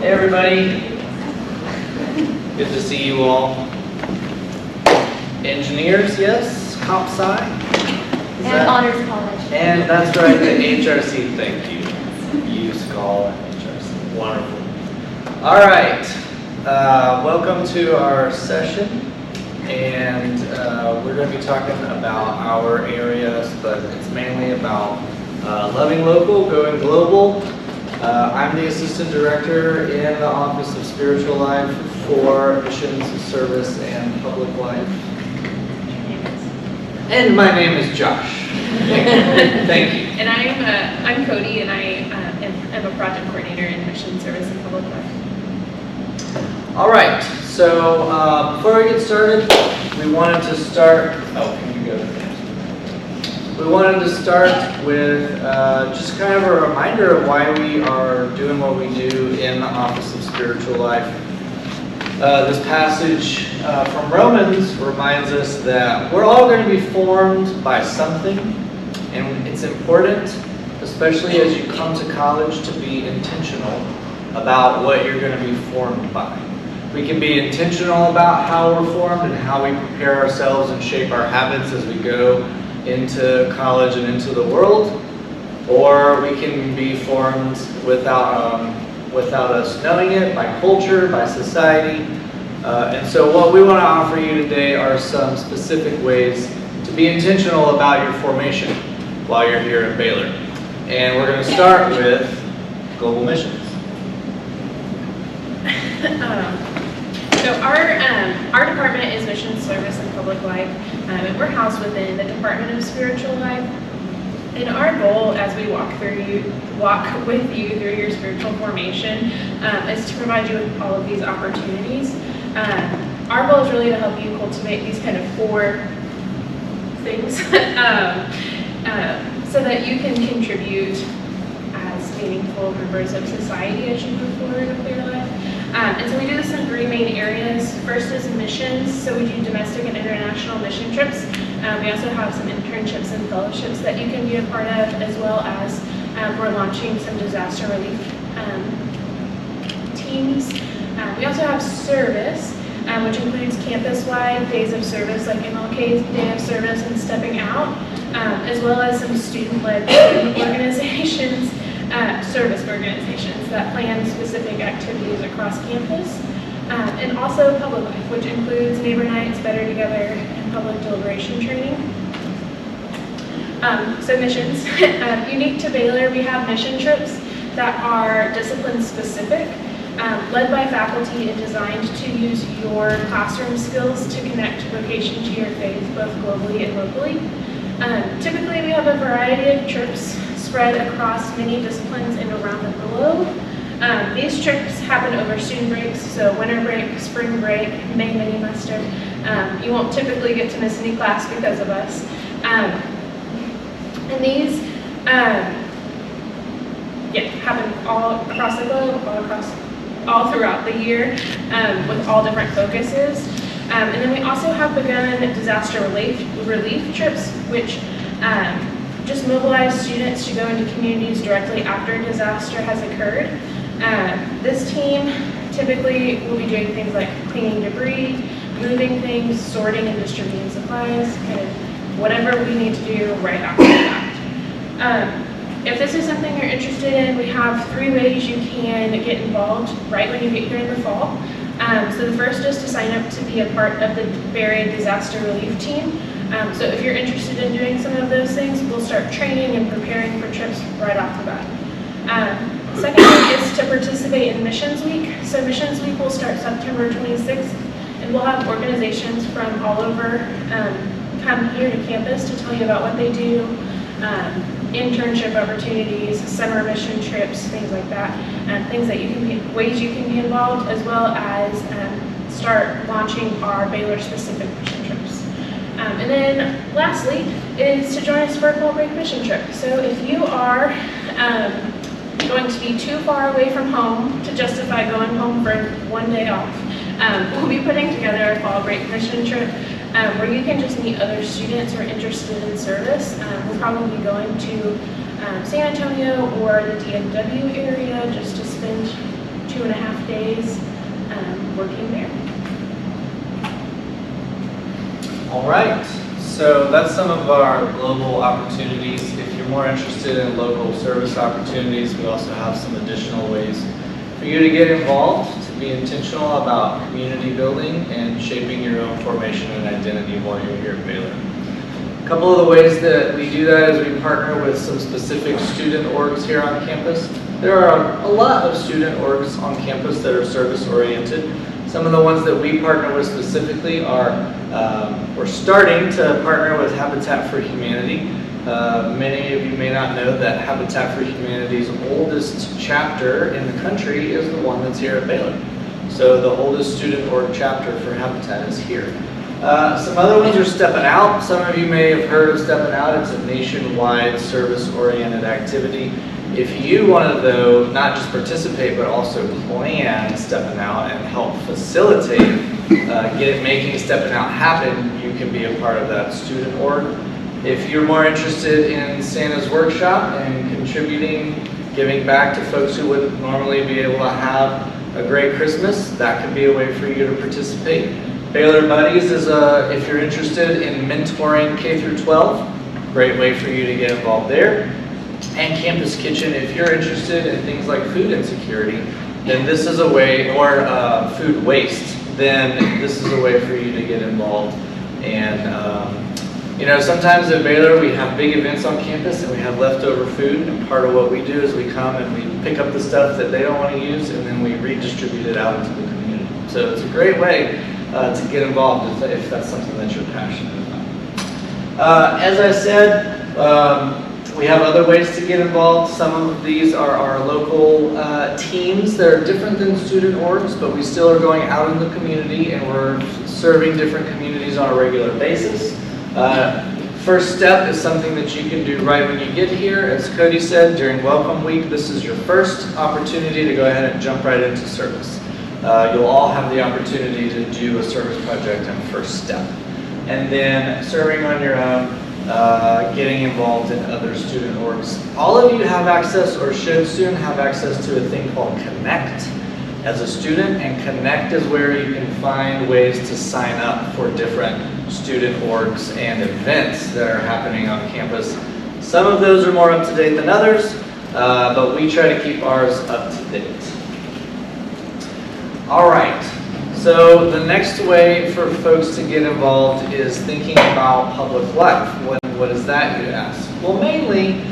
Hey everybody, good to see you all. Engineers, yes, comp sci. And honors college. And that's right, the HRC, thank you. You, Skull, and HRC, wonderful. All right, welcome to our session. And we're going to be talking about our areas, but it's mainly about loving local, going global. I'm the Assistant Director in the Office of Spiritual Life for Missions, Service, and Public Life. And my name is Josh. Thank you. And I'm Cody, and I am a project coordinator in Mission Service and Public Life. All right, so before we get started, we wanted to start, can you go there? We wanted to start with just kind of a reminder of why we are doing what we do in the Office of Spiritual Life. This passage from Romans reminds us that we're all going to be formed by something, and it's important, especially as you come to college, to be intentional about what you're going to be formed by. We can be intentional about how we're formed and how we prepare ourselves and shape our habits as we go into college and into the world, or we can be formed without us knowing it, by culture, by society. And so what we want to offer you today are some specific ways to be intentional about your formation while you're here at Baylor. And we're going to start with global missions. So our department is Mission Service and Public Life, and we're housed within the Department of Spiritual Life. And our goal, as we walk with you through your spiritual formation, is to provide you with all of these opportunities. Our goal is really to help you cultivate these kind of 4 things, so that you can contribute as meaningful members of society as you move forward with your life. And so we do this in 3 main areas. First is missions, so we do domestic and international mission trips. We also have some internships and fellowships that you can be a part of, as well as we're launching some disaster relief teams. We also have service, which includes campus-wide days of service like MLK's Day of Service and Stepping Out, as well as some student-led organizations, service organizations that plan specific activities across campus, and also public life, which includes neighbor nights, Better Together, and public deliberation training. So missions. Unique to Baylor, we have mission trips that are discipline specific, led by faculty and designed to use your classroom skills to connect vocation to your faith, both globally and locally. Typically, we have a variety of trips spread across many disciplines and around the globe. These trips happen over student breaks, so winter break, spring break, May mini-muster. You won't typically get to miss any class because of us. And these happen all across the globe, all throughout the year, with all different focuses. And then we also have begun disaster relief trips, which just mobilize students to go into communities directly after a disaster has occurred. This team typically will be doing things like cleaning debris, moving things, sorting and distributing supplies, kind of whatever we need to do right after that. If this is something you're interested in, we have 3 ways you can get involved right when you get here in the fall. So the first is to sign up to be a part of the Barry Disaster Relief Team. So if you're interested in doing some of those things, we'll start training and preparing for trips right off the bat. Second is to participate in Missions Week. So Missions Week will start September 26th, and we'll have organizations from all over come here to campus to tell you about what they do, internship opportunities, summer mission trips, things like that, things that ways you can be involved, as well as start launching our Baylor-specific mission trips. And then lastly is to join us for a fall break mission trip. So if you are going to be too far away from home to justify going home for 1 day off, we'll be putting together a fall break mission trip where you can just meet other students who are interested in service. We're probably going to San Antonio or the DFW area just to spend 2.5 days working there. All right, so that's some of our global opportunities. If you're more interested in local service opportunities, we also have some additional ways for you to get involved, to be intentional about community building and shaping your own formation and identity while you're here at Baylor. A couple of the ways that we do that is we partner with some specific student orgs here on campus. There are a lot of student orgs on campus that are service oriented. Some of the ones that we partner with specifically are, we're starting to partner with Habitat for Humanity. Many of you may not know that Habitat for Humanity's oldest chapter in the country is the one that's here at Baylor. So the oldest student org chapter for Habitat is here. Some other ones are Steppin' Out. Some of you may have heard of Steppin' Out. It's a nationwide service-oriented activity. If you want to, though, not just participate, but also plan Steppin' Out and help facilitate making Steppin' Out happen, you can be a part of that student org. If you're more interested in Santa's Workshop and contributing, giving back to folks who wouldn't normally be able to have a great Christmas, that could be a way for you to participate. Baylor Buddies is if you're interested in mentoring K through 12, great way for you to get involved there. And Campus Kitchen, if you're interested in things like food insecurity, then this is a way, or food waste, then this is a way for you to get involved. And sometimes at Baylor we have big events on campus and we have leftover food, and part of what we do is we come and we pick up the stuff that they don't want to use and then we redistribute it out into the community. So it's a great way to get involved if that's something that you're passionate about. As I said, we have other ways to get involved. Some of these are our local teams that are different than student orgs, but we still are going out in the community and we're serving different communities on a regular basis. First step is something that you can do right when you get here. As Cody said, during Welcome Week, this is your first opportunity to go ahead and jump right into service. You'll all have the opportunity to do a service project on First Step. And then serving on your own, getting involved in other student orgs. All of you have access, or should soon have access, to a thing called Connect as a student, and Connect is where you can find ways to sign up for different student orgs and events that are happening on campus. Some of those are more up to date than others, but we try to keep ours up to date. All right. So the next way for folks to get involved is thinking about public life. What is that, you ask? Well, mainly,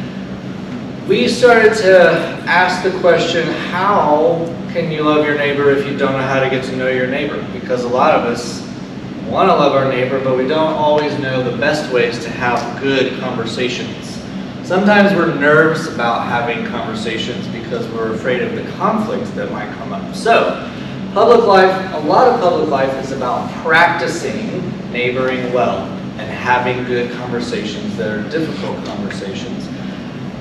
we started to ask the question, how can you love your neighbor if you don't know how to get to know your neighbor? Because a lot of us want to love our neighbor, but we don't always know the best ways to have good conversations. Sometimes we're nervous about having conversations because we're afraid of the conflict that might come up. So, public life, a lot of public life is about practicing neighboring well and having good conversations that are difficult conversations.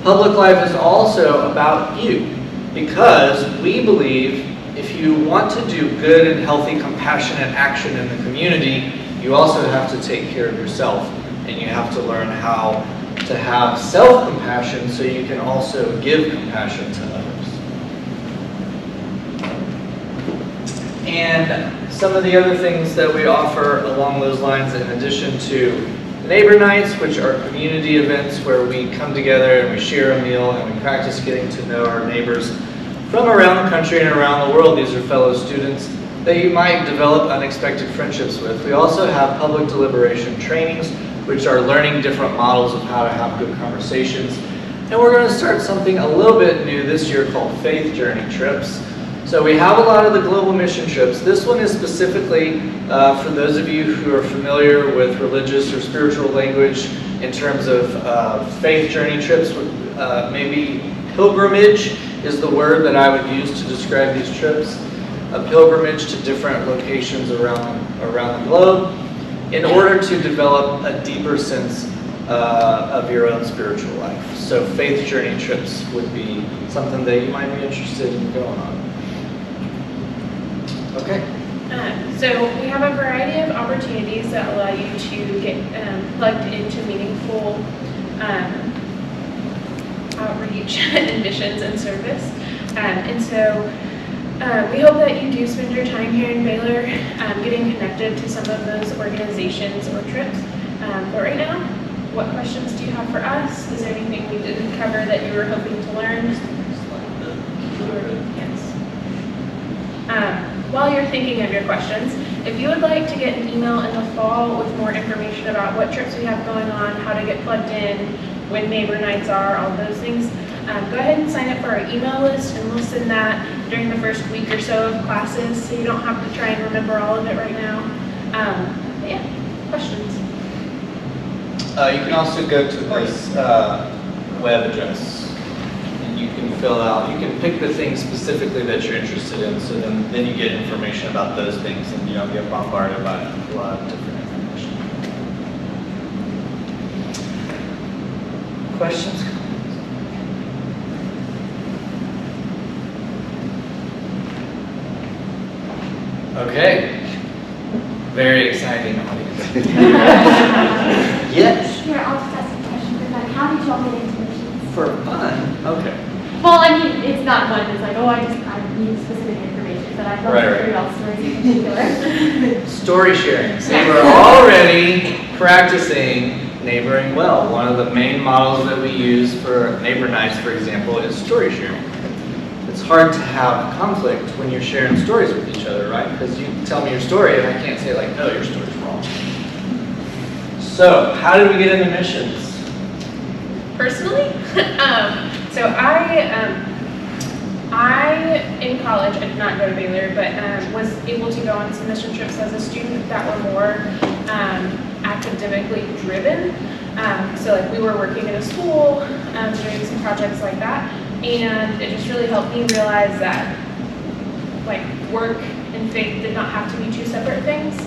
Public life is also about you, because we believe if you want to do good and healthy, compassionate action in the community, you also have to take care of yourself, and you have to learn how to have self-compassion so you can also give compassion to others. And some of the other things that we offer along those lines, in addition to neighbor nights, which are community events where we come together and we share a meal and we practice getting to know our neighbors from around the country and around the world. These are fellow students that you might develop unexpected friendships with. We also have public deliberation trainings, which are learning different models of how to have good conversations. And we're going to start something a little bit new this year called Faith Journey Trips. So we have a lot of the global mission trips. This one is specifically for those of you who are familiar with religious or spiritual language in terms of faith journey trips. Maybe pilgrimage is the word that I would use to describe these trips. A pilgrimage to different locations around the globe in order to develop a deeper sense of your own spiritual life. So faith journey trips would be something that you might be interested in going on. Okay. So we have a variety of opportunities that allow you to get plugged into meaningful outreach and missions and service. And so We hope that you do spend your time here in Baylor getting connected to some of those organizations or trips. But right now, what questions do you have for us? Is there anything we didn't cover that you were hoping to learn? Yes. While you're thinking of your questions, if you would like to get an email in the fall with more information about what trips we have going on, how to get plugged in, when neighbor nights are, all those things, go ahead and sign up for our email list, and we'll send that during the first week or so of classes, so you don't have to try and remember all of it right now. But yeah, questions? You can also go to this web address, and you can fill out, you can pick the things specifically that you're interested in, so then you get information about those things, and you don't get bombarded by a lot of different information. Questions? Okay. Very exciting audience. Yes. Here, I'll just ask a question for fun. How did y'all get into missions? For fun. Okay. Well, I mean, it's not fun. It's like, oh, I need specific information, but I'd love to hear y'all's stories in particular. Story sharing. So we're already practicing neighboring well. One of the main models that we use for neighbor nights, for example, is story sharing. It's hard to have conflict when you're sharing stories with each other, right? Because you tell me your story and I can't say like, no, your story's wrong. So how did we get into missions? Personally, so I in college, I did not go to Baylor, but was able to go on some mission trips as a student that were more academically driven. So like we were working in a school, doing some projects like that. And it just really helped me realize that like work and faith did not have to be two separate things,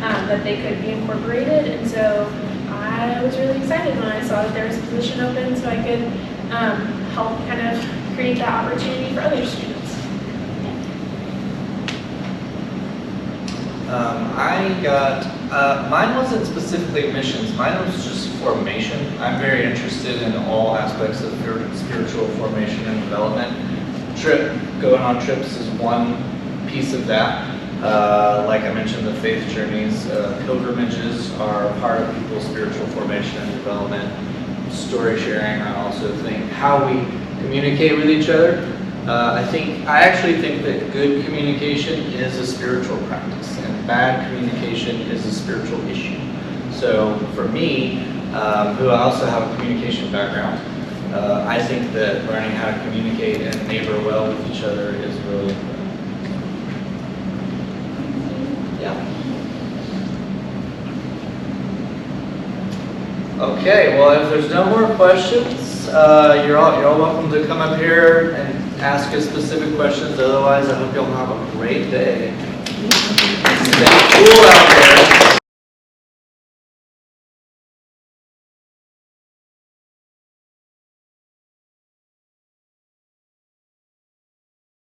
that they could be incorporated. And so I was really excited when I saw that there was a position open so I could help kind of create that opportunity for other students. Mine wasn't specifically missions, mine was just formation. I'm very interested in all aspects of spiritual formation and development. Going on trips is one piece of that. Like I mentioned, the faith journeys, pilgrimages are part of people's spiritual formation and development. Story sharing, I also think how we communicate with each other. I actually think that good communication is a spiritual practice, and bad communication is a spiritual issue. So for me, who I also have a communication background, I think that learning how to communicate and neighbor well with each other is really important. Yeah. Okay, well, if there's no more questions, you're all welcome to come up here and ask us specific questions. Otherwise, I hope you'll have a great day. Stay cool out there.